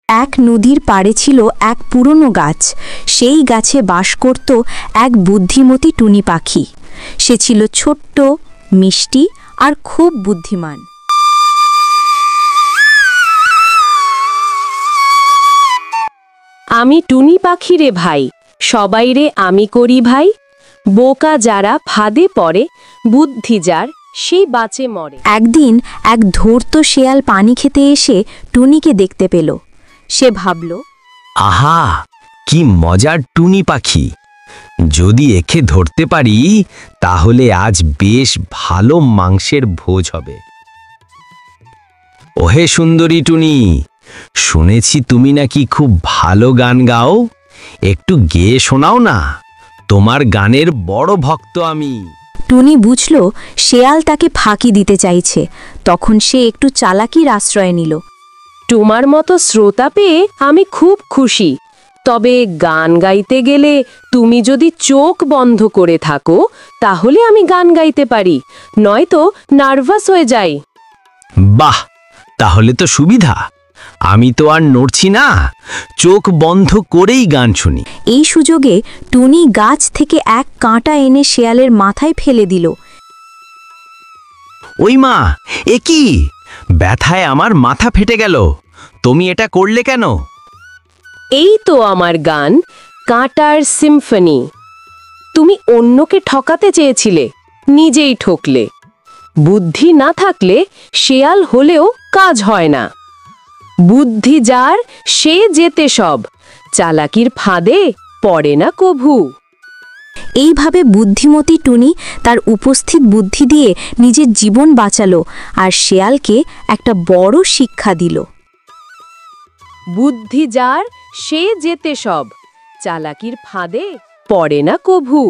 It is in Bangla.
এক নদীর পাড়ে ছিল এক পুরনো গাছ। সেই গাছে বাস করত এক বুদ্ধিমতী টুনি পাখি। সে ছিল ছোট্ট, মিষ্টি আর খুব বুদ্ধিমান। আমি টুনি পাখি রে ভাই, সবাই রে আমি করি ভাই। বোকা যারা ফাঁদে পড়ে, বুদ্ধি যার সেই বাঁচে মরে। একদিন এক ধূর্ত শেয়াল পানি খেতে এসে টুনিকে দেখতে পেল। সে ভাবল, আহা, কি মজার টুনি পাখি! যদি একে ধরতে পারি তাহলে আজ বেশ ভালো মাংসের ভোজ হবে। ওহে সুন্দরী টুনি, শুনেছি তুমি নাকি খুব ভালো গান গাও। একটু গেয়ে শোনাও না, তোমার গানের বড় ভক্ত আমি। টুনি বুঝল শেয়াল তাকে ফাঁকি দিতে চাইছে। তখন সে একটু চালাকির আশ্রয় নিল। তোমার মতো শ্রোতা পেয়ে আমি খুব খুশি, তবে গান গাইতে গেলে তুমি যদি চোখ বন্ধ করে থাকো তাহলে আমি গান গাইতে পারি, নয়তো নার্ভাস হয়ে যাই। বাহ, তাহলে তো সুবিধা। আমি তো আর নড়ছি না, চোখ বন্ধ করেই গান শুনি। এই সুযোগে টুনি গাছ থেকে এক কাঁটা এনে শেয়ালের মাথায় ফেলে দিল। ওই মা, এ কি! ব্যথায় আমার মাথা ফেটে গেল। তুমি এটা করলে কেন? এই তো আমার গান, কাঁটার সিম্ফনি। তুমি অন্যকে ঠকাতে চেয়েছিলে, নিজেই ঠকলে। বুদ্ধি না থাকলে শেয়াল হলেও কাজ হয় না। বুদ্ধি যার সে যেতে সব, চালাকির ফাঁদে পড়ে না কভু। এইভাবে বুদ্ধিমতী টুনি তার উপস্থিত বুদ্ধি দিয়ে নিজের জীবন বাঁচালো আর শেয়ালকে একটা বড় শিক্ষা দিল। বুদ্ধি যার সে যেতে সব, চালাকির ফাঁদে পড়ে না কভু।